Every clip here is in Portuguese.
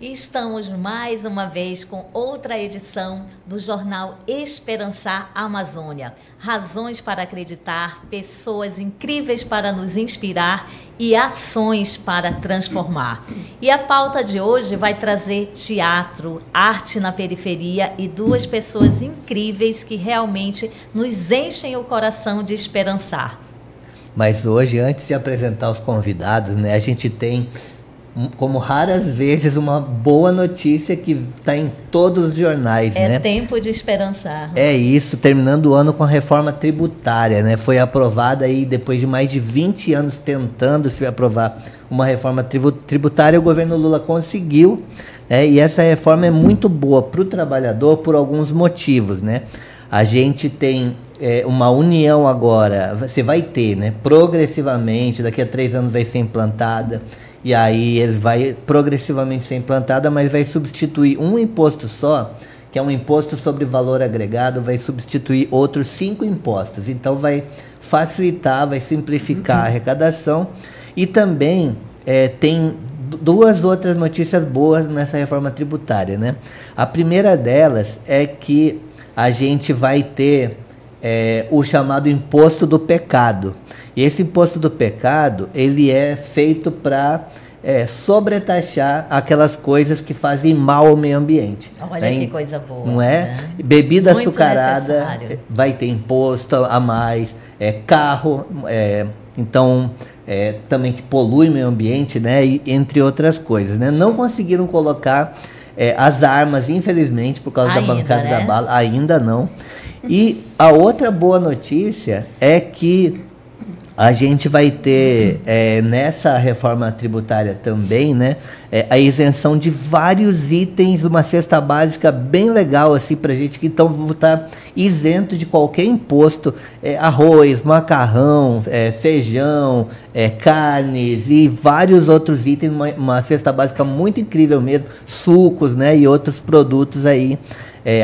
E estamos mais uma vez com outra edição do jornal Esperançar Amazônia. Razões para acreditar, pessoas incríveis para nos inspirar e ações para transformar. E a pauta de hoje vai trazer teatro, arte na periferia e duas pessoas incríveis que realmente nos enchem o coração de esperançar. Mas hoje, antes de apresentar os convidados, né, a gente tem, como raras vezes, uma boa notícia que está em todos os jornais. É, né? Tempo de esperançar. É isso, terminando o ano com a reforma tributária, né? Foi aprovada aí, depois de mais de 20 anos tentando se aprovar uma reforma tributária, o governo Lula conseguiu, né? E essa reforma é muito boa para o trabalhador por alguns motivos, né? A gente tem uma união agora, você vai ter, né? Progressivamente, daqui a 3 anos vai ser implantada. E aí ele vai progressivamente ser implantada, mas vai substituir um imposto só, que é um imposto sobre valor agregado, vai substituir outros 5 impostos. Então vai facilitar, vai simplificar a arrecadação. E também tem duas outras notícias boas nessa reforma tributária, né? A primeira delas é que a gente vai ter o chamado imposto do pecado. E esse imposto do pecado, ele é feito para sobretaxar aquelas coisas que fazem mal ao meio ambiente. Olha que coisa boa. Não é? Né? Bebida Muito açucarada necessário. vai ter imposto a mais, carro, então também que polui o meio ambiente, né? E, entre outras coisas, né? Não conseguiram colocar as armas, infelizmente, por causa da bancada, né? Da bala, ainda não. E a outra boa notícia é que a gente vai ter nessa reforma tributária também, né, a isenção de vários itens, uma cesta básica bem legal assim para a gente, que então vão estar isento de qualquer imposto, arroz, macarrão, feijão, carnes e vários outros itens, uma cesta básica muito incrível mesmo, sucos, né, e outros produtos aí.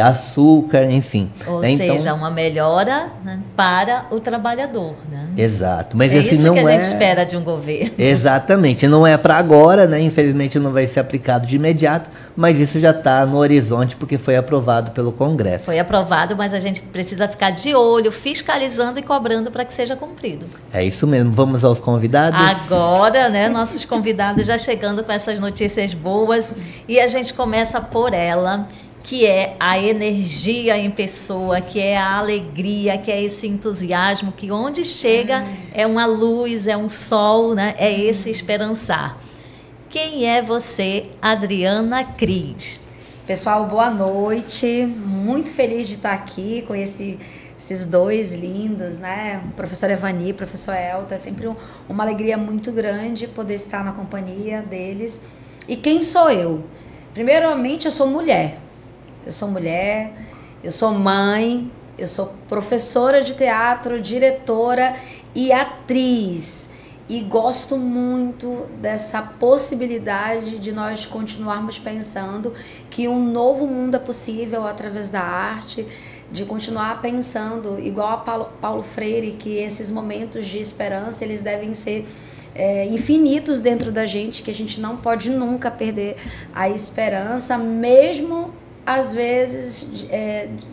Açúcar, enfim. Ou né? seja, então, uma melhora, né, para o trabalhador. Né? Exato. Mas assim, isso não que a gente espera de um governo. Exatamente. Não é para agora, né? Infelizmente não vai ser aplicado de imediato, mas isso já está no horizonte porque foi aprovado pelo Congresso. Foi aprovado, mas a gente precisa ficar de olho, fiscalizando e cobrando para que seja cumprido. É isso mesmo. Vamos aos convidados? Agora, né, nossos convidados já chegando com essas notícias boas e a gente começa por ela, que é a energia em pessoa, que é a alegria, que é esse entusiasmo, que onde chega é uma luz, é um sol, né? É esse esperançar. Quem é você, Adriana Cris? Pessoal, boa noite. Muito feliz de estar aqui com esses dois lindos, né? O professor Evani, o professor Elton. É sempre uma alegria muito grande poder estar na companhia deles. E quem sou eu? Primeiramente, eu sou mulher. Eu sou mulher, eu sou mãe, eu sou professora de teatro, diretora e atriz. E gosto muito dessa possibilidade de nós continuarmos pensando que um novo mundo é possível através da arte, de continuar pensando, igual a Paulo Freire, que esses momentos de esperança, eles devem ser infinitos dentro da gente, que a gente não pode nunca perder a esperança, mesmo às vezes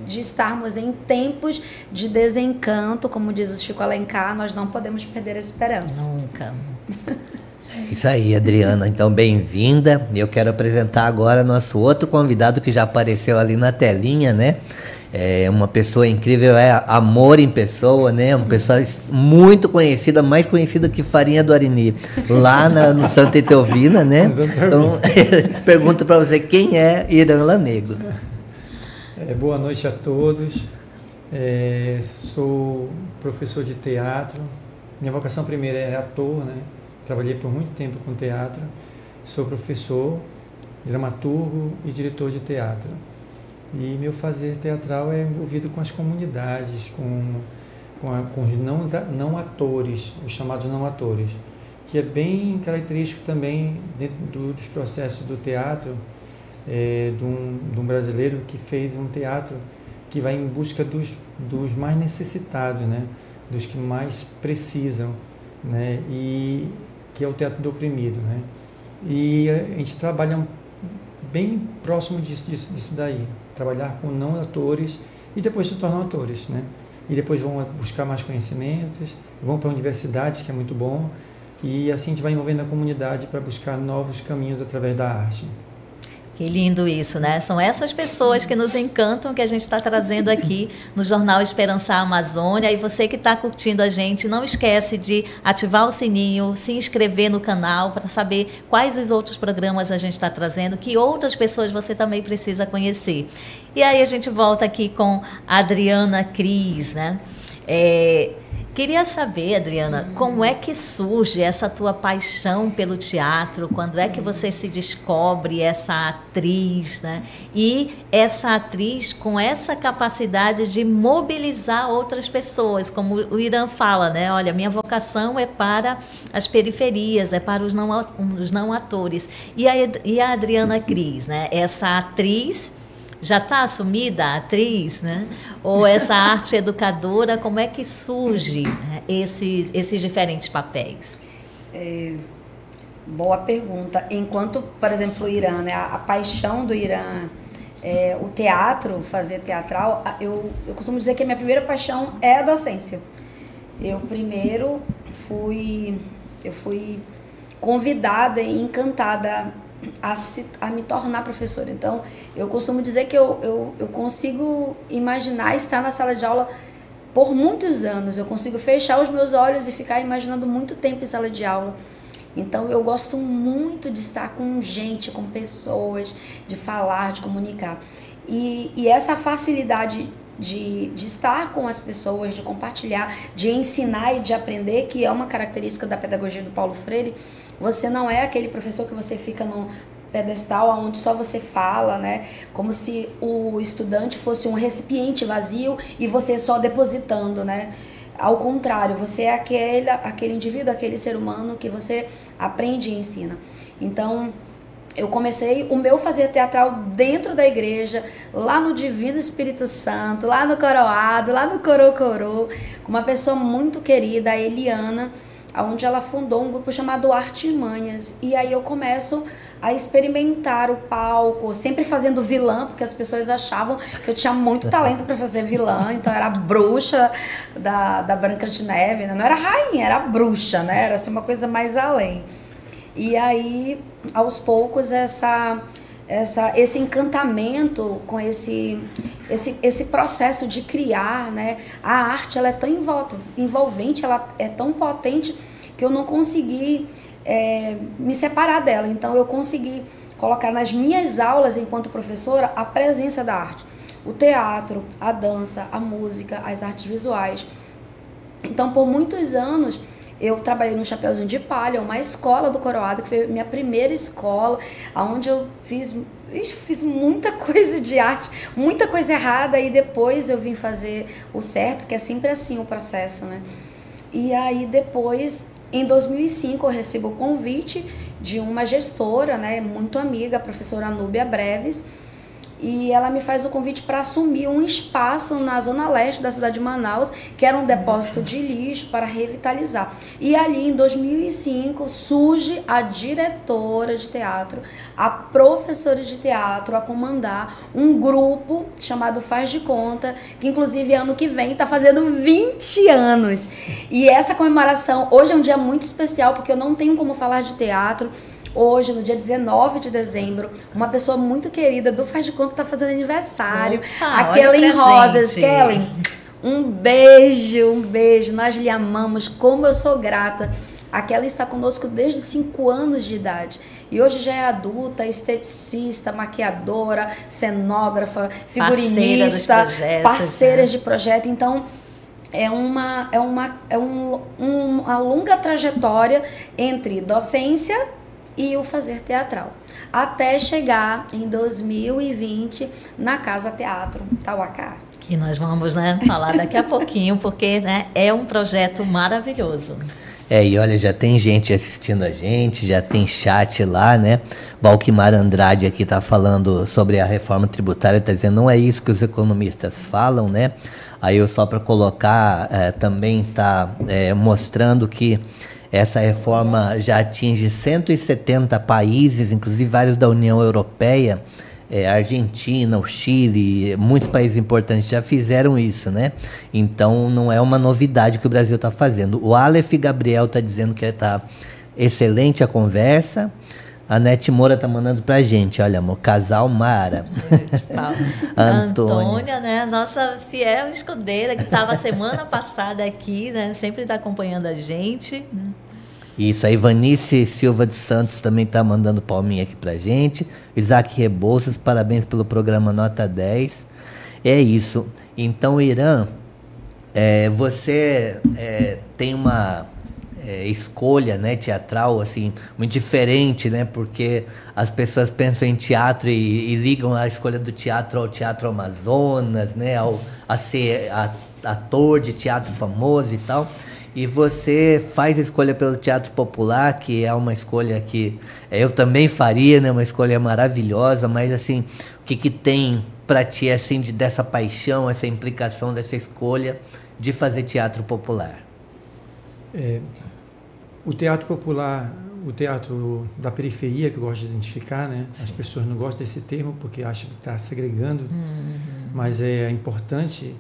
de estarmos em tempos de desencanto, como diz o Chico Alencar, nós não podemos perder a esperança. Nunca. Isso aí, Adriana. Então, bem-vinda. Eu quero apresentar agora nosso outro convidado que já apareceu ali na telinha, né? É uma pessoa incrível, amor em pessoa, né? Uma pessoa muito conhecida, mais conhecida que Farinha do Arini, lá no Santa Etelvina, né? Então, pergunto para você, quem é Irã Lamego? Boa noite a todos. Sou professor de teatro. Minha vocação primeira é ator, né? Trabalhei por muito tempo com teatro. Sou professor, dramaturgo e diretor de teatro. E meu fazer teatral é envolvido com as comunidades, com os não atores, os chamados não atores, que é bem característico também dentro dos processos do teatro, de um brasileiro que fez um teatro que vai em busca dos mais necessitados, né? Dos que mais precisam, né? E que é o teatro do oprimido, né? E a gente trabalha bem próximo disso daí. Trabalhar com não atores e depois se tornam atores, né? E depois vão buscar mais conhecimentos, vão para universidades, que é muito bom, e assim a gente vai envolvendo a comunidade para buscar novos caminhos através da arte. Que lindo isso, né? São essas pessoas que nos encantam, que a gente está trazendo aqui no Jornal Esperança Amazônia. E você que está curtindo a gente, não esquece de ativar o sininho, se inscrever no canal para saber quais os outros programas a gente está trazendo, que outras pessoas você também precisa conhecer. E aí a gente volta aqui com a Adriana Cris, né? Queria saber, Adriana, como é que surge essa tua paixão pelo teatro? Quando é que você se descobre essa atriz, né? E essa atriz com essa capacidade de mobilizar outras pessoas, como o Irã fala, né? Olha, minha vocação é para as periferias, é para os não atores. E a Adriana Cris, né? Essa atriz... Já está assumida a atriz, né? Ou essa arte educadora, como é que surge, né, esses diferentes papéis? Boa pergunta. Enquanto, por exemplo, o Irã, né, a paixão do Irã, o teatro, fazer teatral, eu costumo dizer que a minha primeira paixão é a docência. Eu primeiro fui convidada e encantada a me tornar professora. Então, eu costumo dizer que eu consigo imaginar estar na sala de aula por muitos anos. Eu consigo fechar os meus olhos e ficar imaginando muito tempo em sala de aula. Então, eu gosto muito de estar com gente, com pessoas, de falar, de comunicar. E essa facilidade de estar com as pessoas, de compartilhar, de ensinar e de aprender, que é uma característica da pedagogia do Paulo Freire. Você não é aquele professor que você fica no pedestal onde só você fala, né? Como se o estudante fosse um recipiente vazio e você só depositando, né? Ao contrário, você é aquele indivíduo, aquele ser humano que você aprende e ensina. Então, eu comecei o meu fazer teatral dentro da igreja, lá no Divino Espírito Santo, lá no Coroado, lá no Corocorô, com uma pessoa muito querida, a Eliana, onde ela fundou um grupo chamado Artimanhas. E aí eu começo a experimentar o palco, sempre fazendo vilã, porque as pessoas achavam que eu tinha muito talento para fazer vilã. Então era a bruxa da Branca de Neve, né? Não era rainha, era a bruxa, né? Era assim, uma coisa mais além. E aí, aos poucos, esse encantamento com esse processo de criar, né? A arte, ela é tão envolvente, ela é tão potente que eu não consegui me separar dela. Então, eu consegui colocar nas minhas aulas, enquanto professora, a presença da arte. O teatro, a dança, a música, as artes visuais. Então, por muitos anos, eu trabalhei no Chapeuzinho de Palha, uma escola do Coroado, que foi a minha primeira escola, onde eu fiz muita coisa de arte, muita coisa errada, e depois eu vim fazer o certo, que é sempre assim o processo, né? E aí depois, em 2005, eu recebo o convite de uma gestora, né, muito amiga, a professora Núbia Breves, e ela me faz o convite para assumir um espaço na zona leste da cidade de Manaus, que era um depósito de lixo para revitalizar. E ali, em 2005, surge a diretora de teatro, a professora de teatro, a comandar um grupo chamado Faz de Conta, que inclusive ano que vem está fazendo 20 anos. E essa comemoração, hoje é um dia muito especial, porque eu não tenho como falar de teatro. Hoje, no dia 19 de dezembro, uma pessoa muito querida do Faz de Conta está fazendo aniversário. A Kellen Rosas. Kellen, um beijo. Nós lhe amamos. Como eu sou grata. A Kellen está conosco desde 5 anos de idade. E hoje já é adulta, esteticista, maquiadora, cenógrafa, figurinista, parceiras de projeto. Então, é uma longa trajetória entre docência e o fazer teatral, até chegar em 2020 na Casa Teatro Tauacá. Que nós vamos, né, falar daqui a pouquinho, porque, né, é um projeto maravilhoso. E olha, já tem gente assistindo a gente, já tem chat lá, né? Valquimar Andrade aqui tá falando sobre a reforma tributária, tá dizendo, não é isso que os economistas falam, né? Aí eu só para colocar, também tá mostrando que Essa reforma já atinge 170 países, inclusive vários da União Europeia, a Argentina, o Chile, muitos países importantes já fizeram isso, né? Então não é uma novidade que o Brasil está fazendo. O Aleph Gabriel está dizendo que está excelente a conversa. A Nete Moura está mandando para a gente, olha, amor, casal Mara. Antônia, né? Nossa fiel escudeira, que estava semana passada aqui, né? Sempre está acompanhando a gente, né? Isso, a Ivanice Silva dos Santos também está mandando palminha aqui pra gente. Isaac Rebouças, parabéns pelo programa Nota 10. É isso. Então, Irã, você tem uma escolha, né, teatral assim, muito diferente, né? Porque as pessoas pensam em teatro e ligam a escolha do teatro ao Teatro Amazonas, né? A ser ator de teatro famoso e tal. E você faz a escolha pelo teatro popular, que é uma escolha que eu também faria, né? Uma escolha maravilhosa, mas assim, o que tem para ti assim dessa paixão, essa implicação dessa escolha de fazer teatro popular? O teatro popular, o teatro da periferia, que eu gosto de identificar, né? As pessoas não gostam desse termo porque acham que está segregando, mas é importante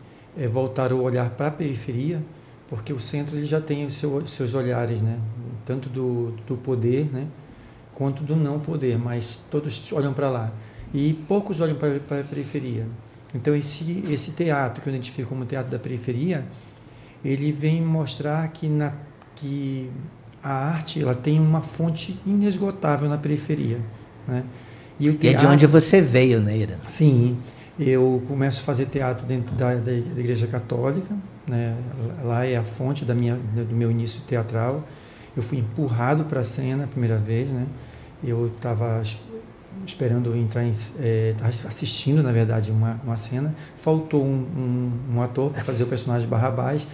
voltar o olhar para a periferia, porque o centro ele já tem os seus olhares, né? Tanto do poder, né? Quanto do não poder, mas todos olham para lá. E poucos olham para a periferia. Então, esse teatro, que eu identifico como teatro da periferia, ele vem mostrar que a arte ela tem uma fonte inesgotável na periferia, né? E o teatro, é de onde você veio, né, Irã? Sim, eu começo a fazer teatro dentro da Igreja Católica, né? Lá é a fonte do meu início teatral. Eu fui empurrado para a cena a primeira vez, né? Eu estava esperando entrar assistindo, na verdade, uma cena. Faltou um ator para fazer o personagem Barrabás.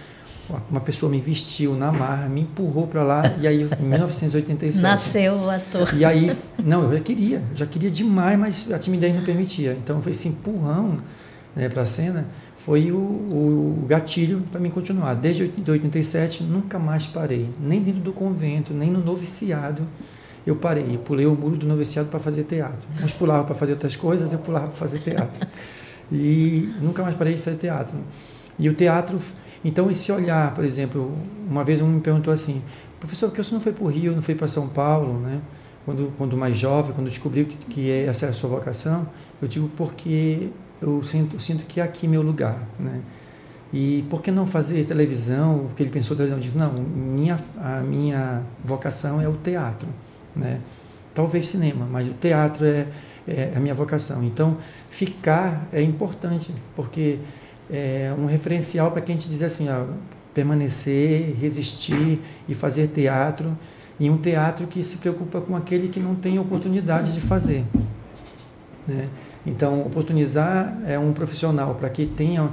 Uma pessoa me vestiu na marra, me empurrou para lá, e aí em 1987... Nasceu o ator. E aí, não, eu já queria demais, mas a timidez não permitia. Então, foi esse empurrão, né, para a cena, foi o gatilho para mim continuar. Desde 87, nunca mais parei. Nem dentro do convento, nem no noviciado, eu parei. Eu pulei o muro do noviciado para fazer teatro. Uns pulavam para fazer outras coisas, eu pulava para fazer teatro. E nunca mais parei de fazer teatro. E o teatro... Então, esse olhar, por exemplo, uma vez um me perguntou assim, professor, por que você não foi para o Rio, não foi para São Paulo, né? Quando mais jovem, quando descobriu que essa é a sua vocação, eu digo porque eu sinto que é aqui meu lugar, né? E por que não fazer televisão? Porque ele pensou televisão, eu disse, não, a minha vocação é o teatro, né? Talvez cinema, mas o teatro é a minha vocação. Então, ficar é importante, porque é um referencial para quem a gente diz assim, permanecer, resistir e fazer teatro, e um teatro que se preocupa com aquele que não tem oportunidade de fazer, né? Então, oportunizar é um profissional para que tenha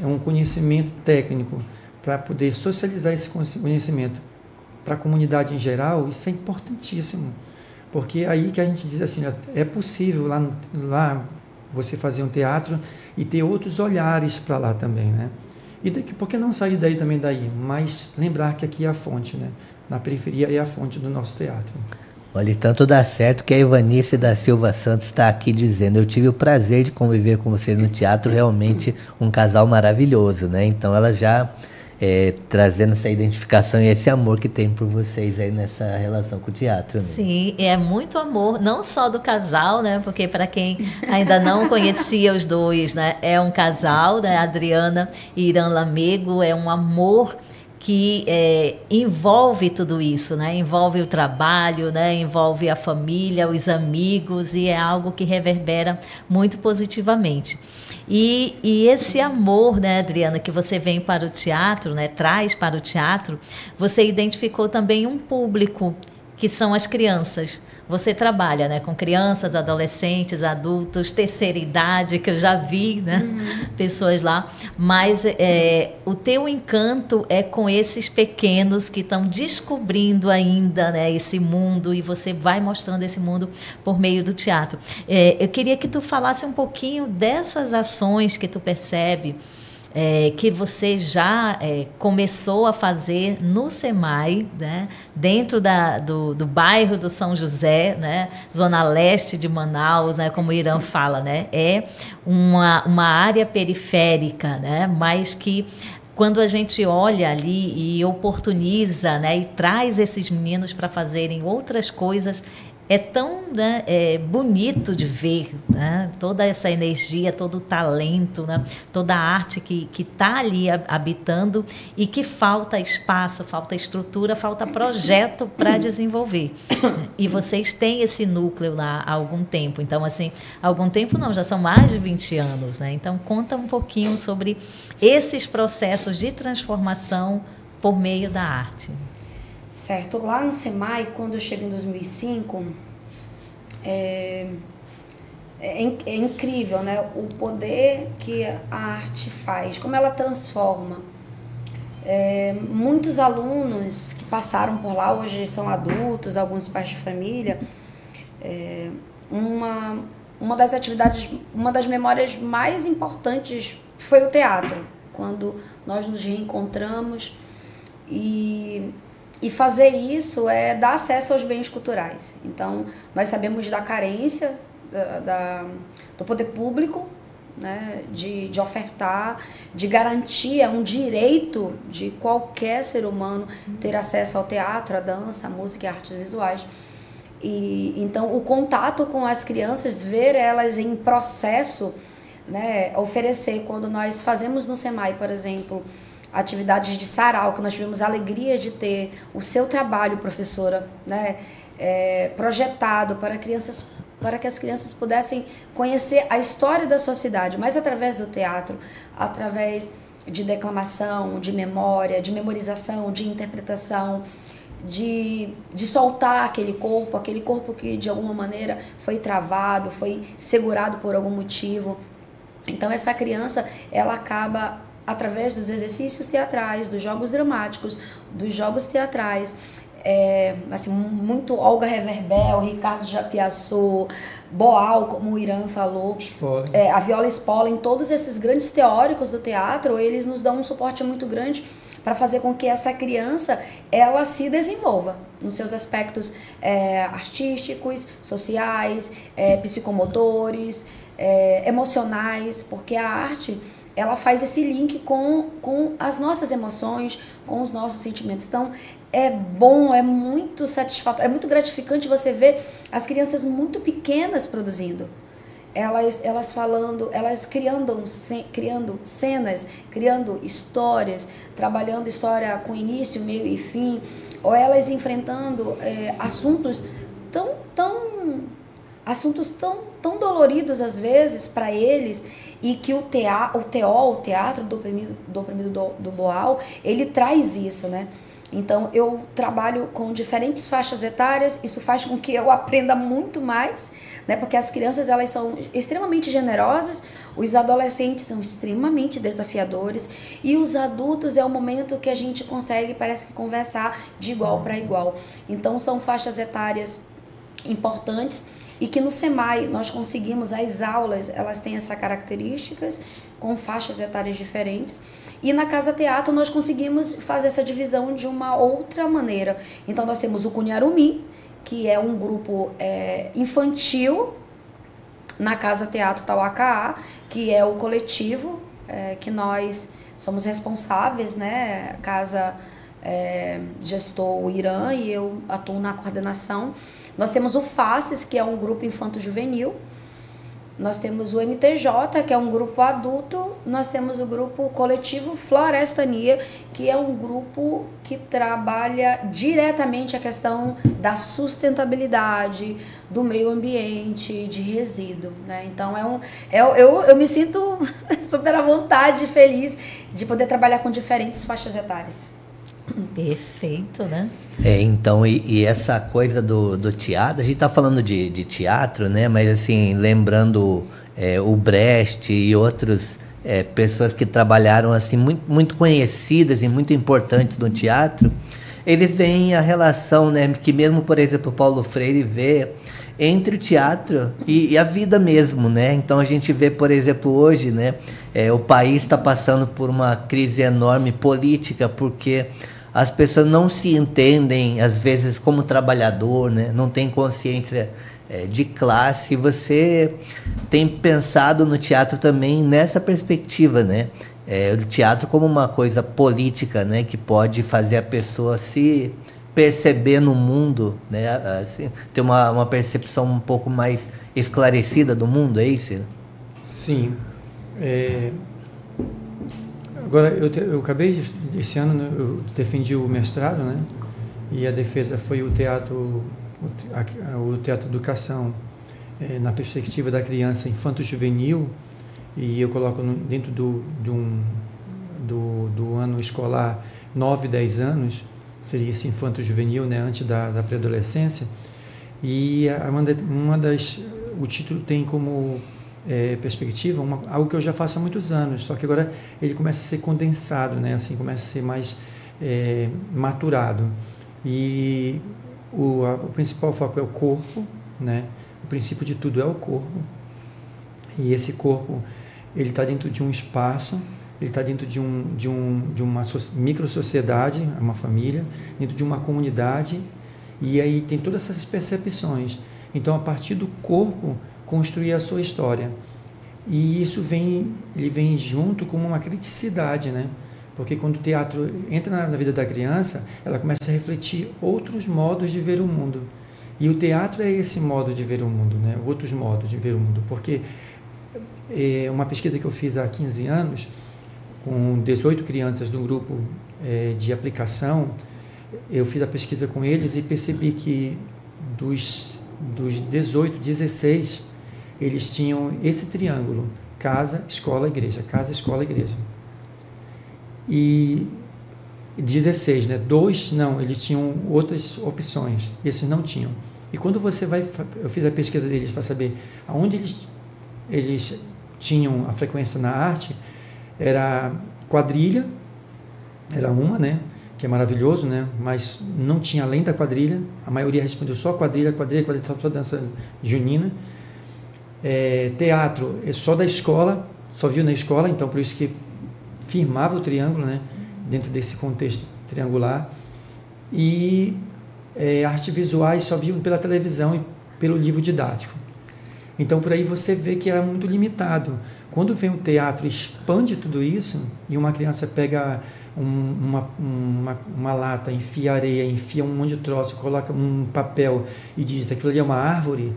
um conhecimento técnico, para poder socializar esse conhecimento para a comunidade em geral. Isso é importantíssimo, porque é aí que a gente diz assim, é possível lá você fazer um teatro e ter outros olhares para lá também, né? E por que não sair daí, mas lembrar que aqui é a fonte, né? Na periferia é a fonte do nosso teatro. Olha, e tanto dá certo que a Ivanice da Silva Santos está aqui dizendo, eu tive o prazer de conviver com você no teatro, realmente um casal maravilhoso, né? Então ela já trazendo essa identificação e esse amor que tem por vocês aí nessa relação com o teatro, né? Sim, é muito amor, não só do casal, né? Porque para quem ainda não conhecia os dois, né? É um casal, né? Adriana e Irã Lamego, é um amor que envolve tudo isso, né? Envolve o trabalho, né? Envolve a família, os amigos, e é algo que reverbera muito positivamente. E esse amor, né, Adriana, que você vem para o teatro, né, traz para o teatro, você identificou também um público, que são as crianças. Você trabalha, né, com crianças, adolescentes, adultos, terceira idade, que eu já vi, né, pessoas lá, mas o teu encanto é com esses pequenos que estão descobrindo ainda, né, esse mundo, e você vai mostrando esse mundo por meio do teatro. Eu queria que tu falasse um pouquinho dessas ações que tu percebe que você já começou a fazer no SEMAI, né, dentro do bairro do São José, né, zona leste de Manaus, né, como o Irã fala, né, é uma área periférica, né, mas que quando a gente olha ali e oportuniza, né, e traz esses meninos para fazerem outras coisas, é tão, né, bonito de ver, né, toda essa energia, todo o talento, né, toda a arte que está ali habitando e que falta espaço, falta estrutura, falta projeto para desenvolver. E vocês têm esse núcleo lá há algum tempo. Então, assim, há algum tempo não, já são mais de 20 anos. Né? Então, conta um pouquinho sobre esses processos de transformação por meio da arte. Certo. Lá no SEMAI, quando eu cheguei em 2005, é incrível, né? O poder que a arte faz, como ela transforma. Muitos alunos que passaram por lá, hoje são adultos, alguns pais de família, uma das atividades, uma das memórias mais importantes foi o teatro, quando nós nos reencontramos e fazer isso é dar acesso aos bens culturais. Então, nós sabemos da carência do poder público, né, de ofertar, de garantir um direito de qualquer ser humano ter acesso ao teatro, à dança, à música e artes visuais. E então, o contato com as crianças, ver elas em processo, né, oferecer, quando nós fazemos no SEMAI, por exemplo, atividades de sarau, que nós tivemos a alegria de ter o seu trabalho, professora, né, projetado para que as crianças pudessem conhecer a história da sua cidade, mas através do teatro, através de declamação, de memória, de memorização, de interpretação, de soltar aquele corpo que de alguma maneira foi travado, foi segurado por algum motivo. Então essa criança, ela acaba, através dos exercícios teatrais, dos jogos dramáticos, dos jogos teatrais, assim, muito Olga Reverbel, Ricardo Japiaçu, Boal, como o Irã falou, a Viola Spolin, todos esses grandes teóricos do teatro, eles nos dão um suporte muito grande para fazer com que essa criança, ela se desenvolva nos seus aspectos artísticos, sociais, psicomotores, emocionais, porque a arte, ela faz esse link com as nossas emoções, com os nossos sentimentos. Então, é bom, é muito satisfatório, é muito gratificante você ver as crianças muito pequenas produzindo. Elas falando, elas criando cenas, criando histórias, trabalhando história com início, meio e fim, ou elas enfrentando assuntos tão doloridos às vezes para eles, e que o teatro do oprimido do Boal, ele traz isso, né? Então, eu trabalho com diferentes faixas etárias, isso faz com que eu aprenda muito mais, né? Porque as crianças, elas são extremamente generosas, os adolescentes são extremamente desafiadores, e os adultos é o momento que a gente consegue, parece que, conversar de igual para igual. Então, são faixas etárias importantes, e que no SEMAI nós conseguimos, as aulas, elas têm essas características, com faixas etárias diferentes, e na Casa Teatro nós conseguimos fazer essa divisão de uma outra maneira. Então nós temos o Cunharumi, que é um grupo infantil na Casa Teatro Tauacá, que é o coletivo que nós somos responsáveis, né? Casa gestor o Irã e eu atuo na coordenação. Nós temos o FACES, que é um grupo infanto-juvenil. Nós temos o MTJ, que é um grupo adulto. Nós temos o grupo coletivo Florestania, que é um grupo que trabalha diretamente a questão da sustentabilidade, do meio ambiente, de resíduo, né? Então, eu me sinto super à vontade e feliz de poder trabalhar com diferentes faixas etárias. Perfeito, né? Então, e essa coisa do teatro, a gente tá falando de teatro, né? Mas assim, lembrando o Brecht e outras pessoas que trabalharam assim, muito conhecidas e muito importantes no teatro, eles veem a relação, né? Que mesmo, por exemplo, Paulo Freire vê entre o teatro e a vida mesmo, né? Então a gente vê, por exemplo, hoje, né, o país está passando por uma crise enorme política, porque as pessoas não se entendem, às vezes, como trabalhador, né? Não tem consciência de classe. Você tem pensado no teatro também nessa perspectiva, né? O teatro como uma coisa política, né? Que pode fazer a pessoa se perceber no mundo, né? Assim, ter uma percepção um pouco mais esclarecida do mundo, é isso? Sim. Agora, eu acabei, esse ano, eu defendi o mestrado, né? E a defesa foi o teatro educação, na perspectiva da criança infanto-juvenil, e eu coloco dentro do ano escolar 9, 10 anos, seria esse infanto-juvenil, né, antes da pré-adolescência, e o título tem como perspectiva algo que eu já faço há muitos anos, só que agora ele começa a ser condensado, né, assim, começa a ser mais maturado, e o principal foco é o corpo, né, o princípio de tudo é o corpo, e esse corpo ele está dentro de um espaço, ele está dentro de uma micro-sociedade, uma família, dentro de uma comunidade, e aí tem todas essas percepções. Então, a partir do corpo, construir a sua história. E isso ele vem junto com uma criticidade, né? Porque quando o teatro entra na vida da criança, ela começa a refletir outros modos de ver o mundo. E o teatro é esse modo de ver o mundo, né? Outros modos de ver o mundo. Porque uma pesquisa que eu fiz há 15 anos, com 18 crianças do grupo de aplicação, eu fiz a pesquisa com eles e percebi que dos 18, 16, eles tinham esse triângulo: casa, escola, igreja, casa, escola, igreja. E 16, né? 2 não, eles tinham outras opções, esses não tinham. E quando você eu fiz a pesquisa deles para saber aonde eles tinham a frequência na arte, era quadrilha, era uma, né? Que é maravilhoso, né? Mas não tinha além da quadrilha, a maioria respondeu só quadrilha, só dança junina. Teatro, só da escola, só viu na escola, então por isso que firmava o triângulo, né? Dentro desse contexto triangular. E artes visuais só viam pela televisão e pelo livro didático. Então por aí você vê que era muito limitado. Quando vem o teatro, expande tudo isso, e uma criança pega uma lata, enfia areia, enfia um monte de troço, coloca um papel e diz aquilo ali é uma árvore,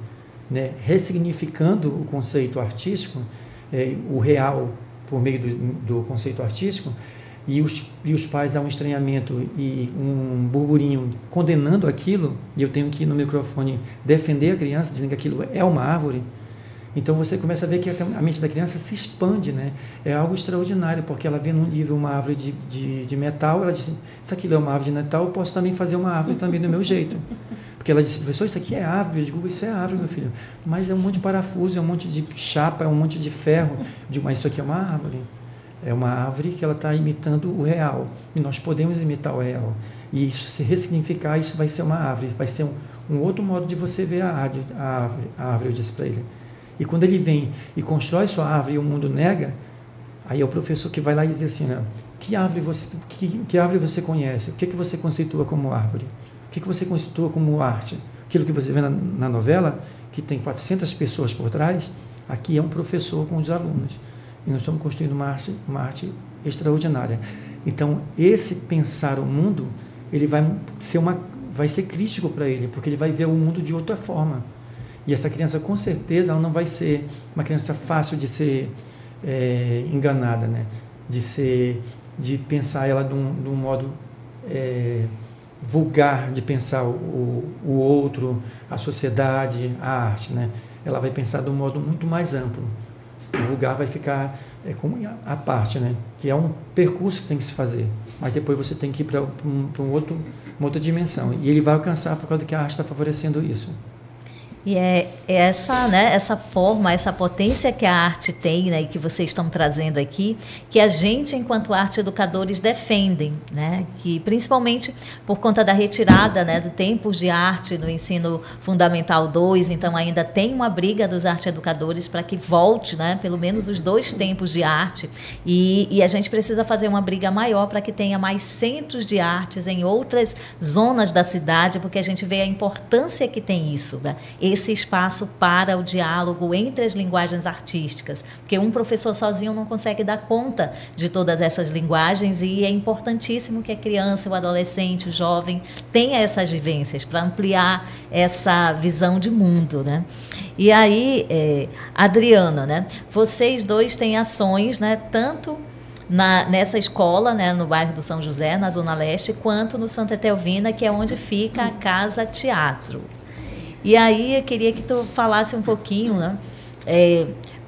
né? Ressignificando o conceito artístico, o real por meio do conceito artístico, e os pais há um estranhamento e um burburinho condenando aquilo, e eu tenho que ir no microfone defender a criança, dizendo que aquilo é uma árvore. Então você começa a ver que a mente da criança se expande, né? É algo extraordinário, porque ela vê num livro uma árvore de metal, ela diz, se aquilo é uma árvore de metal, eu posso também fazer uma árvore também do meu jeito. Porque ela disse, professor, isso aqui é árvore. Eu digo, isso é árvore, meu filho. Mas é um monte de parafuso, é um monte de chapa, é um monte de ferro. Eu digo, mas isso aqui é uma árvore. É uma árvore que ela está imitando o real. E nós podemos imitar o real. E isso, se ressignificar, isso vai ser uma árvore. Vai ser um outro modo de você ver a árvore, eu disse para ele. E quando ele vem e constrói sua árvore e o mundo nega, aí é o professor que vai lá e diz assim, né, que árvore você conhece? O que você conceitua como árvore? O que você conceitua como arte? Aquilo que você vê na novela, que tem 400 pessoas por trás, aqui é um professor com os alunos. E nós estamos construindo uma arte extraordinária. Então, esse pensar o mundo, ele vai ser crítico para ele, porque ele vai ver o mundo de outra forma. E essa criança, com certeza, ela não vai ser uma criança fácil de ser enganada, né? De pensar ela de um modo vulgar, de pensar o outro, a sociedade, a arte, né? Ela vai pensar de um modo muito mais amplo. O vulgar vai ficar à parte, né? Que é um percurso que tem que se fazer, mas depois você tem que ir para uma outra dimensão. E ele vai alcançar por causa que a arte está favorecendo isso. E é essa, né, essa forma, essa potência que a arte tem, né, e que vocês estão trazendo aqui, que a gente, enquanto arte educadores, defendem, né, que principalmente por conta da retirada, né, do tempos de arte no ensino fundamental 2, então ainda tem uma briga dos arte educadores para que volte, né, pelo menos os 2 tempos de arte, e a gente precisa fazer uma briga maior para que tenha mais centros de artes em outras zonas da cidade, porque a gente vê a importância que tem isso, né, esse espaço para o diálogo entre as linguagens artísticas, porque um professor sozinho não consegue dar conta de todas essas linguagens, e é importantíssimo que a criança, o adolescente, o jovem tenha essas vivências para ampliar essa visão de mundo, né? E aí, Adriana, né, vocês 2 têm ações, né, tanto nessa escola, né, no bairro do São José, na Zona Leste, quanto no Santa Etelvina, que é onde fica a Casa Teatro. E aí eu queria que tu falasse um pouquinho, né,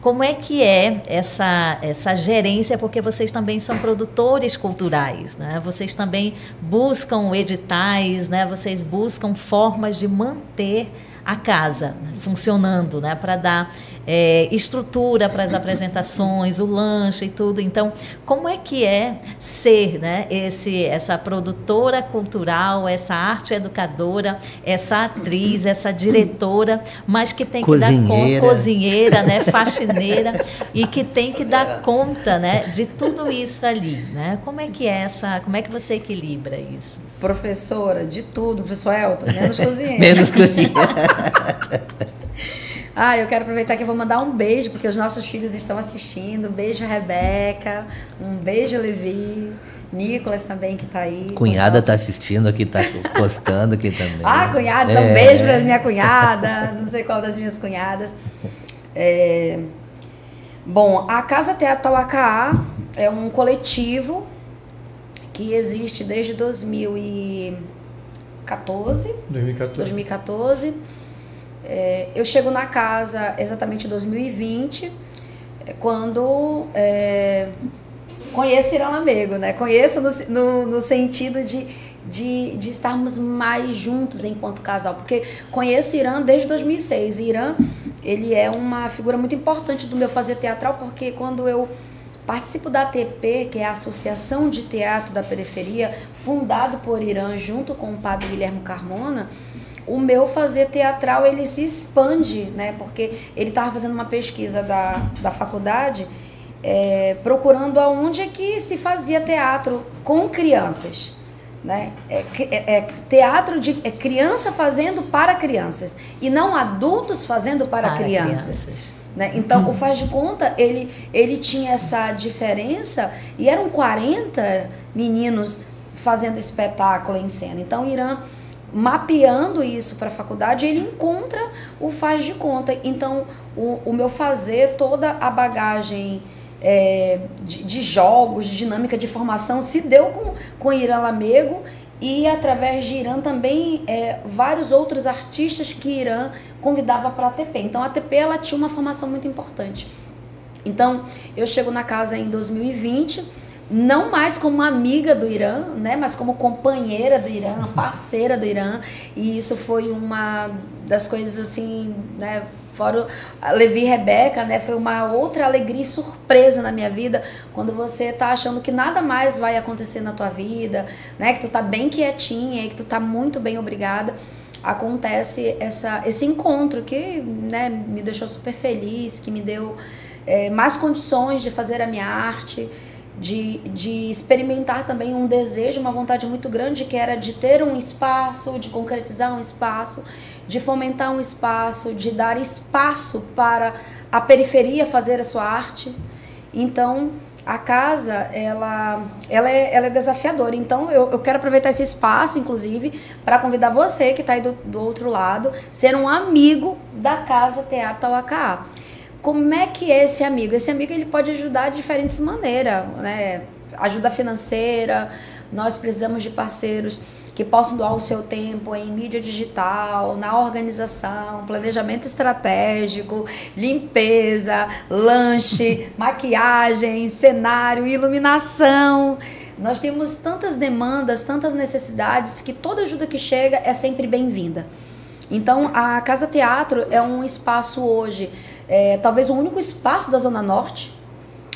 como é que é essa gerência, porque vocês também são produtores culturais, né? Vocês também buscam editais, né? Vocês buscam formas de manter a casa funcionando, né? Para dar estrutura para as apresentações, o lanche e tudo. Então, como é que é ser, né, essa produtora cultural, essa arte educadora, essa atriz, essa diretora, mas que tem que dar conta, cozinheira, né, faxineira, e que tem que dar conta, né, de tudo isso ali, né? Como é que como é que você equilibra isso? Professora, de tudo, professor Elton, menos cozinheira. Menos cozinheira. Eu quero aproveitar que eu vou mandar um beijo, porque os nossos filhos estão assistindo. Um beijo, Rebeca. Um beijo, Levi. Nicolas também, que está aí. Cunhada está assistindo aqui, está postando aqui também. Cunhada, um beijo para minha cunhada. Não sei qual das minhas cunhadas. Bom, a Casa Teatro Tauacá é um coletivo que existe desde 2014. Eu chego na casa exatamente em 2020, quando conheço Irã Lamego, né? Conheço no sentido de estarmos mais juntos enquanto casal, porque conheço Irã desde 2006. Irã, ele é uma figura muito importante do meu fazer teatral, porque quando eu participo da ATP, que é a Associação de Teatro da Periferia, fundado por Irã junto com o padre Guilherme Carmona, o meu fazer teatral ele se expande, né? Porque ele estava fazendo uma pesquisa da faculdade, procurando aonde é que se fazia teatro com crianças, né? Teatro de criança fazendo para crianças e não adultos fazendo para crianças. Né? Então, o Faz de Conta, ele tinha essa diferença e eram 40 meninos fazendo espetáculo em cena. Então, Irã, mapeando isso para a faculdade, ele encontra o Faz de Conta. Então, o meu fazer, toda a bagagem de jogos, de dinâmica de formação, se deu com Irã Lamego, e através de Irã também vários outros artistas que Irã convidava para a ATP. Então a ATP ela tinha uma formação muito importante. Então eu chego na casa em 2020, não mais como uma amiga do Irã, né, mas como companheira do Irã, parceira do Irã, e isso foi uma das coisas assim, né, fora Levi e Rebeca, né, foi uma outra alegria e surpresa na minha vida, quando você tá achando que nada mais vai acontecer na tua vida, né, que tu tá bem quietinha e que tu tá muito bem, obrigada, acontece esse encontro que, né, me deixou super feliz, que me deu mais condições de fazer a minha arte, de experimentar também um desejo, uma vontade muito grande, que era de ter um espaço, de concretizar um espaço, de fomentar um espaço, de dar espaço para a periferia fazer a sua arte. Então, a casa, ela é desafiadora. Então, eu quero aproveitar esse espaço, inclusive, para convidar você que está aí do outro lado, ser um amigo da Casa Teatro Tauacá. Como é que é esse amigo? Esse amigo ele pode ajudar de diferentes maneiras, né? Ajuda financeira, nós precisamos de parceiros que possam doar o seu tempo em mídia digital, na organização, planejamento estratégico, limpeza, lanche, maquiagem, cenário, iluminação. Nós temos tantas demandas, tantas necessidades, que toda ajuda que chega é sempre bem-vinda. Então, a Casa Teatro é um espaço hoje, talvez o único espaço da Zona Norte.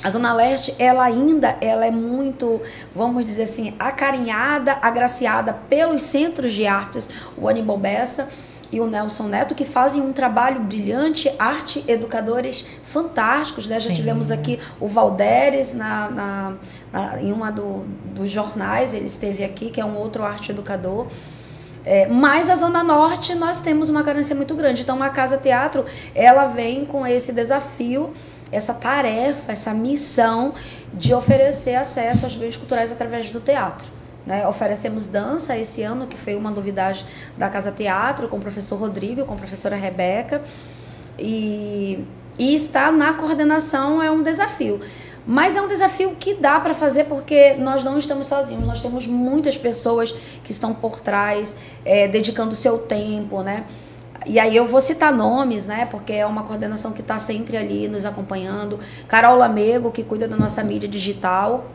A Zona Leste, ela é muito, vamos dizer assim, acarinhada, agraciada pelos centros de artes, o Aníbal Bessa e o Nelson Neto, que fazem um trabalho brilhante, arte, educadores fantásticos, né? Já tivemos aqui o Valderes em uma dos jornais, ele esteve aqui, que é um outro arte educador. Mas a Zona Norte nós temos uma carência muito grande. Então a Casa Teatro, ela vem com esse desafio, essa tarefa, essa missão de oferecer acesso aos bens culturais através do teatro. Né? Oferecemos dança esse ano, que foi uma novidade da Casa Teatro, com o professor Rodrigo, com a professora Rebeca. E estar na coordenação é um desafio. Mas é um desafio que dá para fazer porque nós não estamos sozinhos. Nós temos muitas pessoas que estão por trás, dedicando o seu tempo, né? E aí eu vou citar nomes, né? Porque é uma coordenação que está sempre ali nos acompanhando. Carol Lamego, que cuida da nossa mídia digital.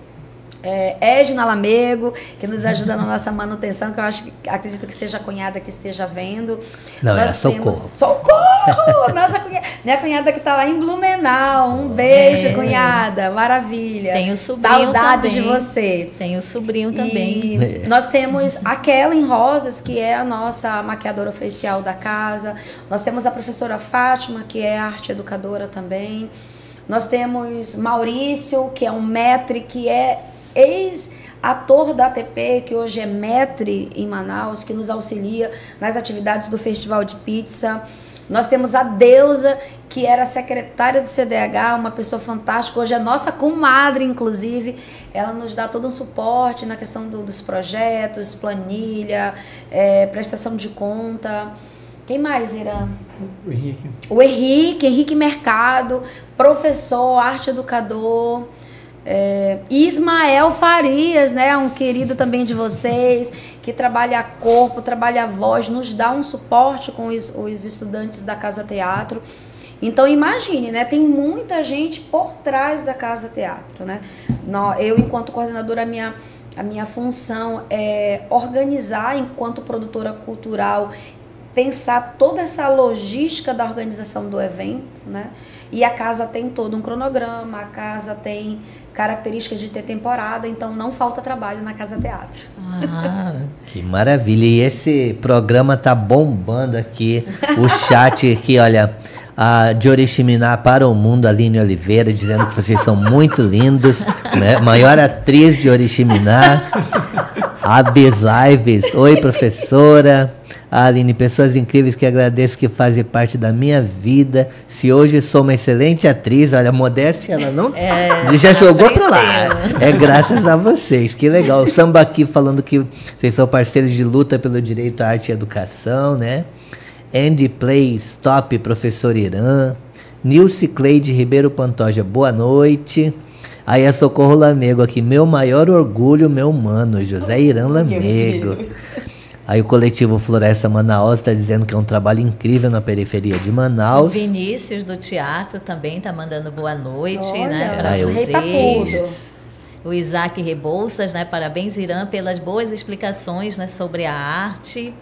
Edna Lamego, que nos ajuda na nossa manutenção, que eu acredito que seja a cunhada que esteja vendo. Não, nós temos Socorro! Nossa minha cunhada que está lá em Blumenau. Um beijo, cunhada. Maravilha. Tem o sobrinho Saudades também. de você. Tem o sobrinho também. E nós temos a Kellen Rosas, que é a nossa maquiadora oficial da casa. Nós temos a professora Fátima, que é arte educadora também. Nós temos Maurício, que é um maître, que é ex-ator da ATP, que hoje é maître em Manaus, que nos auxilia nas atividades do Festival de Pizza. Nós temos a Deusa, que era secretária do CDH, uma pessoa fantástica, hoje é nossa comadre, inclusive. Ela nos dá todo um suporte na questão dos projetos, planilha, prestação de conta. Quem mais, Irã? O Henrique Mercado, professor, arte educador. Ismael Farias, né, um querido também de vocês, que trabalha corpo, trabalha voz, nos dá um suporte com os estudantes da Casa Teatro. Então imagine, né, tem muita gente por trás da Casa Teatro, né? Eu, enquanto coordenadora, a minha função é organizar, enquanto produtora cultural, pensar toda essa logística da organização do evento, né? E a casa tem todo um cronograma, a casa tem características de ter temporada, então não falta trabalho na Casa Teatro. Que maravilha! E esse programa tá bombando aqui, o chat aqui, olha, de Oriximiná para o mundo, Aline Oliveira, dizendo que vocês são muito lindos, né? Maior atriz de Oriximiná. Abis Lives, oi professora. Aline, pessoas incríveis que agradeço que fazem parte da minha vida. Se hoje sou uma excelente atriz, olha, a modéstia ela não já jogou pra lá. É graças a vocês, que legal. O Samba aqui falando que vocês são parceiros de luta pelo direito à arte e educação, né? Andy Plays, top, professor Irã. Nilce Cleide Ribeiro Pantoja, boa noite. Aí a Socorro Lamego aqui, meu maior orgulho, meu mano, José Irã Lamego. Aí o coletivo Floresta Manaus está dizendo que é um trabalho incrível na periferia de Manaus. O Vinícius do teatro também está mandando boa noite, olha, né, para vocês. O Isaac Rebouças, né, parabéns Irã pelas boas explicações, né, sobre a arte.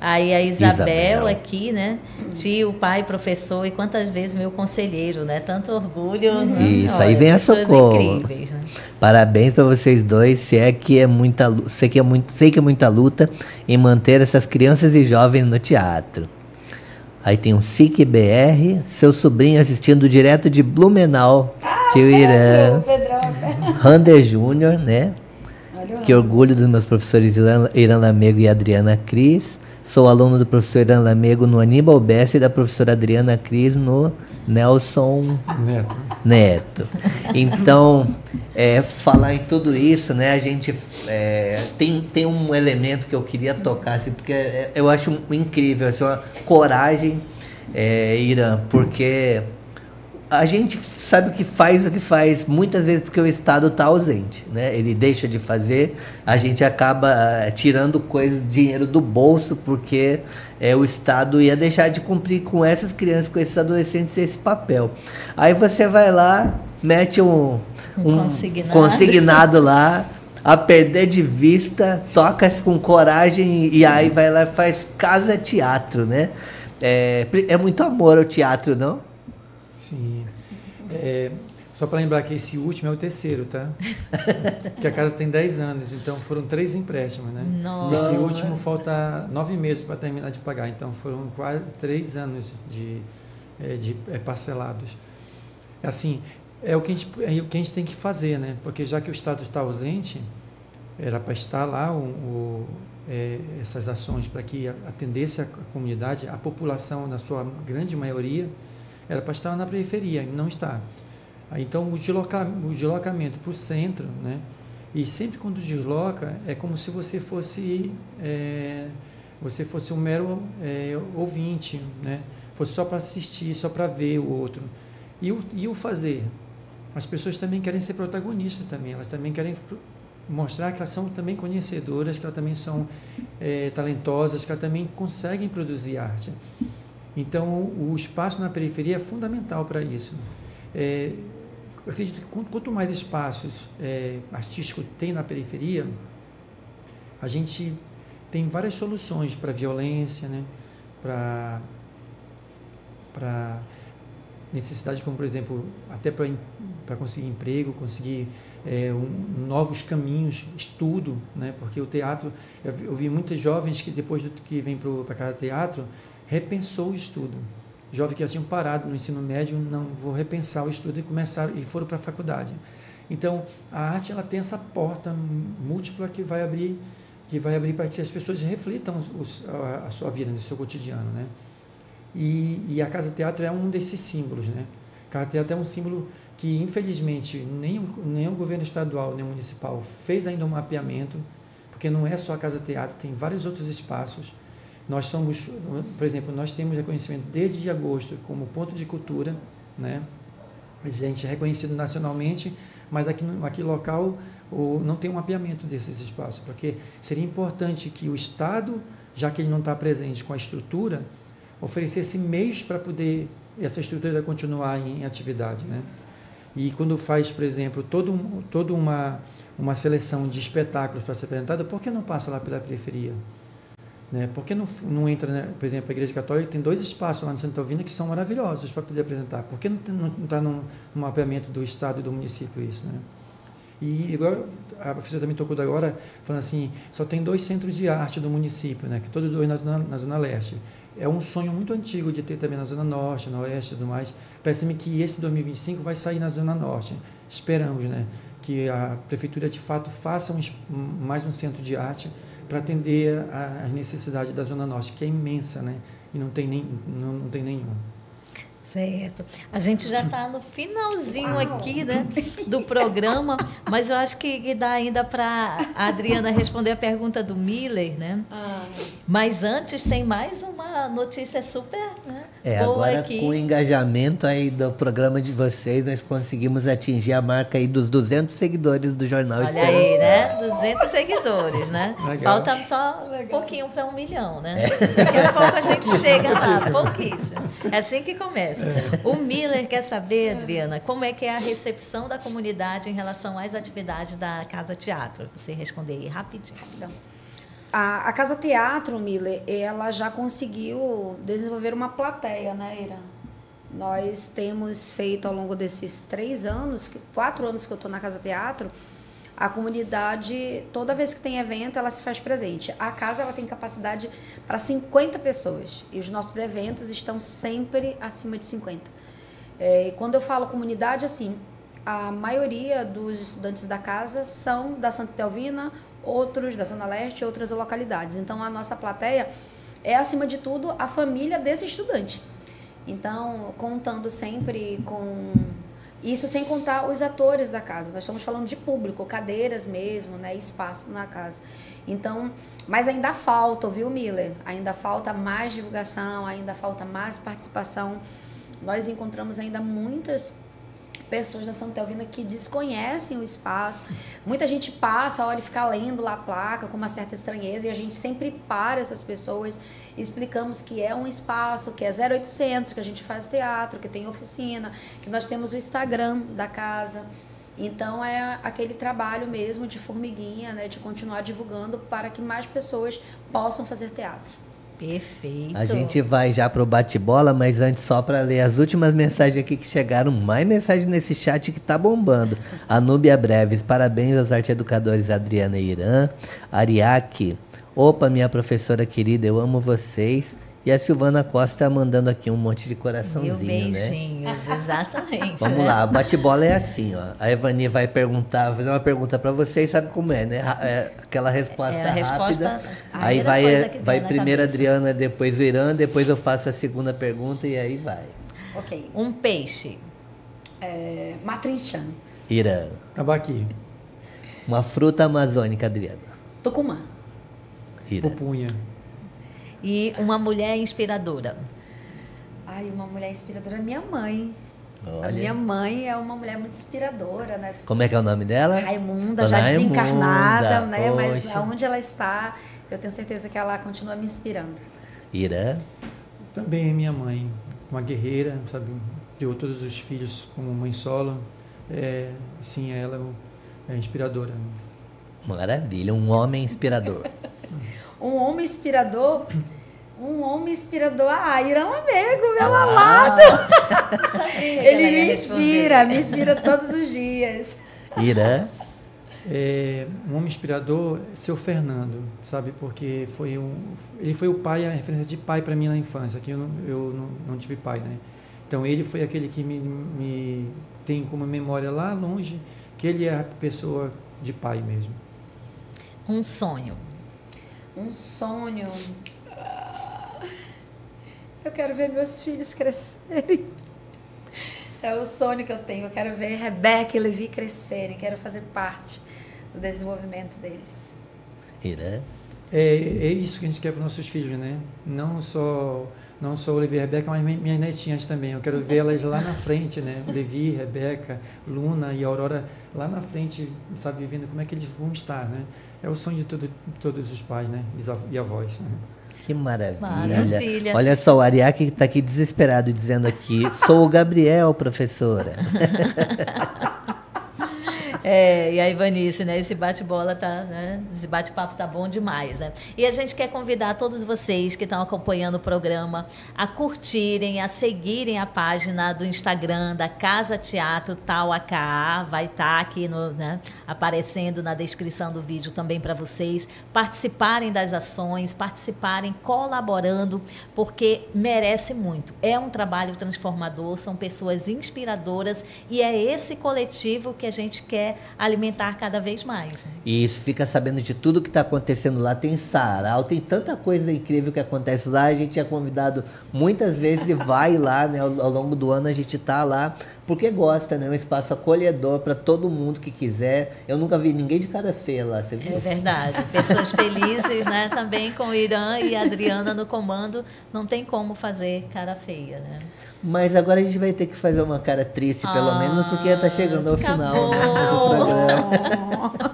Aí a Isabel aqui, né? Tio, pai, professor e quantas vezes meu conselheiro, né? Tanto orgulho. Né? Isso, olha, aí vem a Socorro. Incríveis, né? Parabéns para vocês dois. Sei que é muita luta em manter essas crianças e jovens no teatro. Aí tem um SIC BR, seu sobrinho assistindo direto de Blumenau, tio Irã. Rander Júnior, né? Que orgulho dos meus professores Irã Lamego e Adriana Cris. Sou aluno do professor Irã Lamego no Aníbal Bessa e da professora Adriana Cris no Nelson Neto. Então, falar em tudo isso, né, a gente tem um elemento que eu queria tocar, assim, porque eu acho incrível, assim, uma coragem, Irã, porque a gente sabe o que faz, muitas vezes porque o Estado está ausente, né? Ele deixa de fazer, a gente acaba tirando dinheiro do bolso, porque o Estado ia deixar de cumprir com essas crianças, com esses adolescentes, esse papel. Aí você vai lá, mete um consignado lá, a perder de vista, toca com coragem e aí vai lá e faz Casa Teatro, né? É muito amor ao teatro, não? Sim. Só para lembrar que esse último é o terceiro, tá? Que a casa tem 10 anos, então foram 3 empréstimos, né? Nossa. Esse último falta 9 meses para terminar de pagar, então foram quase 3 anos de parcelados. Assim, é o que a gente tem que fazer, né? Porque já que o Estado está ausente, era para estar lá essas ações para que atendesse a comunidade, a população, na sua grande maioria, era para estar na periferia, e não está. Então, o deslocamento para o centro, né? E sempre quando desloca, é como se você fosse um mero ouvinte, né? Fosse só para assistir, só para ver o outro. E o fazer? As pessoas também querem ser protagonistas também, elas também querem mostrar que elas são também conhecedoras, que elas também são talentosas, que elas também conseguem produzir arte. Então, o espaço na periferia é fundamental para isso. Eu acredito que quanto mais espaços artísticos tem na periferia, a gente tem várias soluções para violência, né? Para necessidades como, por exemplo, até para conseguir emprego, conseguir novos caminhos, estudo, né? Porque o teatro, eu vi muitos jovens que depois que vêm para a Casa Teatro, repensou o estudo. Jovens que já tinham parado no ensino médio, não, vou repensar o estudo e foram para a faculdade. Então, a arte ela tem essa porta múltipla que vai abrir para que as pessoas reflitam a sua vida, no seu cotidiano, né? E a Casa Teatro é um desses símbolos, né? A Casa Teatro é um símbolo que, infelizmente, nem o governo estadual nem o municipal fez ainda um mapeamento, porque não é só a Casa Teatro, tem vários outros espaços. Nós somos, por exemplo, nós temos reconhecimento desde agosto como ponto de cultura, né? A gente é reconhecido nacionalmente, mas aqui local não tem um mapeamento desses espaços, porque seria importante que o Estado, já que ele não está presente com a estrutura, oferecesse meios para poder essa estrutura continuar em atividade, né? E quando faz, por exemplo, toda uma seleção de espetáculos para ser apresentada, por que não passa lá pela periferia? Né? Por que não entra, né? Por exemplo, a Igreja Católica tem 2 espaços lá na Santa Alvina que são maravilhosos para poder apresentar. Por que não está no mapeamento do Estado e do município isso, né? E agora, a professora também tocou agora, falando assim, só tem 2 centros de arte do município, né? Que todos 2 na Zona Leste. É um sonho muito antigo de ter também na Zona Norte, na Oeste e tudo mais. Parece-me que esse 2025 vai sair na Zona Norte. Esperamos, né? Que a Prefeitura, de fato, faça mais um centro de arte para atender às necessidades da Zona Norte, que é imensa, né? E não tem nenhum. Certo. A gente já está no finalzinho aqui, né, do programa, mas eu acho que dá ainda para a Adriana responder a pergunta do Miller, né? Mas antes tem mais uma notícia super, né, boa agora aqui. Com o engajamento aí do programa de vocês, nós conseguimos atingir a marca aí dos 200 seguidores do Jornal Esperança. Olha aí, né? 200 seguidores, né? Legal. Falta só um pouquinho para 1 milhão, né? Daqui a pouco a gente chega lá, pouquíssimo. É assim que começa. O Miller quer saber, Adriana, como é que é a recepção da comunidade em relação às atividades da Casa Teatro? Você responder aí rapidinho. A Casa Teatro, Miller, ela já conseguiu desenvolver uma plateia, né, Ira? Nós temos feito ao longo desses 4 anos que eu estou na Casa Teatro, a comunidade, toda vez que tem evento, ela se faz presente. A casa ela tem capacidade para 50 pessoas e os nossos eventos estão sempre acima de 50. E quando eu falo comunidade, assim, a maioria dos estudantes da casa são da Santa Etelvina, outros da Zona Leste e outras localidades. Então, a nossa plateia é, acima de tudo, a família desse estudante. Então, contando sempre com... Isso sem contar os atores da casa. Nós estamos falando de público, cadeiras mesmo, né, espaço na casa. Então, mas ainda falta, viu, Miller? Ainda falta mais divulgação, ainda falta mais participação. Nós encontramos ainda muitas pessoas da Santa Etelvina que desconhecem o espaço. Muita gente passa, olha, fica lendo lá a placa com uma certa estranheza e a gente sempre para essas pessoas, explicamos que é um espaço, que é 0800, que a gente faz teatro, que tem oficina, que nós temos o Instagram da casa. Então é aquele trabalho mesmo de formiguinha, né, de continuar divulgando para que mais pessoas possam fazer teatro. Perfeito. A gente vai já pro bate-bola, mas antes só para ler as últimas mensagens aqui que chegaram. Mais mensagem nesse chat que tá bombando. A Núbia Breves, parabéns aos arte-educadores Adriana e Irã. Ariake, opa, minha professora querida, eu amo vocês. E a Silvana Costa mandando aqui um monte de coraçãozinho, beijinhos, né? Exatamente. Vamos lá, a bate-bola é assim, ó. A Evani vai fazer uma pergunta para vocês, sabe como é, né? Aquela resposta a resposta, rápida. Aí vai primeiro a Adriana, depois o Irã, depois eu faço a segunda pergunta e aí vai. Ok. Um peixe. Matrinchã. Irã. Tambaqui. Uma fruta amazônica, Adriana. Tucumã. Irã. Pupunha. E uma mulher inspiradora. Ai, uma mulher inspiradora, minha mãe. Olha. A minha mãe é uma mulher muito inspiradora, né? Como é que é o nome dela? Raimunda, Dona já Raimunda, desencarnada, né? Mas poxa. aonde ela está, eu tenho certeza que ela continua me inspirando. Irã. Também é minha mãe, uma guerreira, sabe? Criou todos os filhos como mãe solo. Sim, ela é inspiradora. Maravilha, um homem inspirador. Um homem inspirador, Irã Lamego, meu amado. Ele me inspira todos os dias. Irã. Um homem inspirador é seu Fernando, sabe? Porque ele foi o pai, a referência de pai para mim na infância, que eu não tive pai, né? Então ele foi aquele que me tem como memória lá longe, que ele é a pessoa de pai mesmo. Um sonho. Um sonho. Eu quero ver meus filhos crescerem. É o sonho que eu tenho. Eu quero ver Rebeca e Levi crescerem. Quero fazer parte do desenvolvimento deles. Irã. É isso que a gente quer para os nossos filhos, né? Não só o Levi e a Rebeca, mas minhas netinhas também. Eu quero ver elas lá na frente, né? Levi, Rebeca, Luna e Aurora lá na frente, sabe? Vendo como é que eles vão estar, né? É o sonho de todos os pais, né? E avós. Que maravilha. Maravilha. Olha só, o Ariake está aqui desesperado, dizendo aqui, sou o Gabriel, professora. E a Ivanice, né? Esse bate-bola tá, né? Esse bate-papo tá bom demais, né? E a gente quer convidar todos vocês que estão acompanhando o programa a curtirem, a seguirem a página do Instagram da Casa Teatro Tauacá. Vai estar aqui aparecendo na descrição do vídeo também para vocês participarem das ações, participarem colaborando, porque merece muito. É um trabalho transformador, são pessoas inspiradoras e é esse coletivo que a gente quer alimentar cada vez mais. Isso, fica sabendo de tudo que está acontecendo lá. Tem sarau, tem tanta coisa incrível que acontece lá. A gente é convidado muitas vezes e vai lá, né? Ao longo do ano a gente está lá porque gosta, né? Um espaço acolhedor para todo mundo que quiser. Eu nunca vi ninguém de cara feia lá, você viu? É verdade. Pessoas felizes, né? Também com o Irã e a Adriana no comando, não tem como fazer cara feia, né? Mas agora a gente vai ter que fazer uma cara triste, pelo menos, porque está chegando ao final, né, do programa.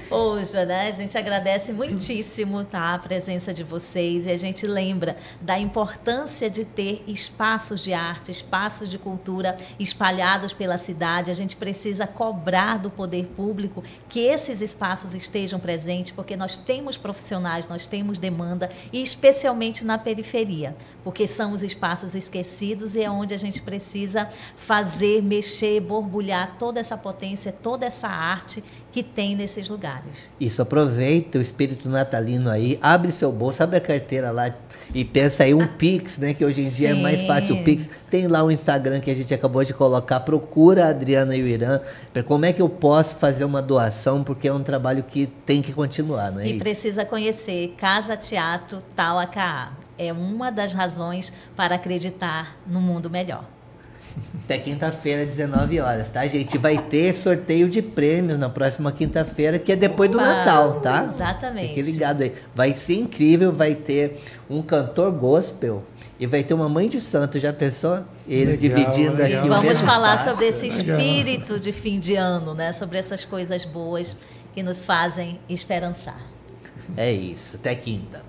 Poxa, né? A gente agradece muitíssimo, tá, a presença de vocês e a gente lembra da importância de ter espaços de arte, espaços de cultura espalhados pela cidade. A gente precisa cobrar do poder público que esses espaços estejam presentes, porque nós temos profissionais, nós temos demanda, e especialmente na periferia, porque são os espaços esquecidos e é onde a gente precisa fazer, mexer, borbulhar toda essa potência, toda essa arte que tem nesses lugares. Isso, aproveita o espírito natalino aí, abre seu bolso, abre a carteira lá e pensa aí um Pix, né? Que hoje em dia é mais fácil o Pix. Tem lá o Instagram que a gente acabou de colocar, procura a Adriana e o Irã, como é que eu posso fazer uma doação, porque é um trabalho que tem que continuar, não é E isso? precisa conhecer Casa Teatro Tauacá. É uma das razões para acreditar no mundo melhor. Até quinta-feira, 19 horas, tá, gente? Vai ter sorteio de prêmios na próxima quinta-feira, que é depois do Natal, tá? Exatamente. Fique ligado aí. Vai ser incrível, vai ter um cantor gospel e vai ter uma mãe de santo, já pensou? Eles dividindo aqui o Vamos mesmo falar espaço. sobre esse espírito de fim de ano, né? Sobre essas coisas boas que nos fazem esperançar. É isso. Até quinta.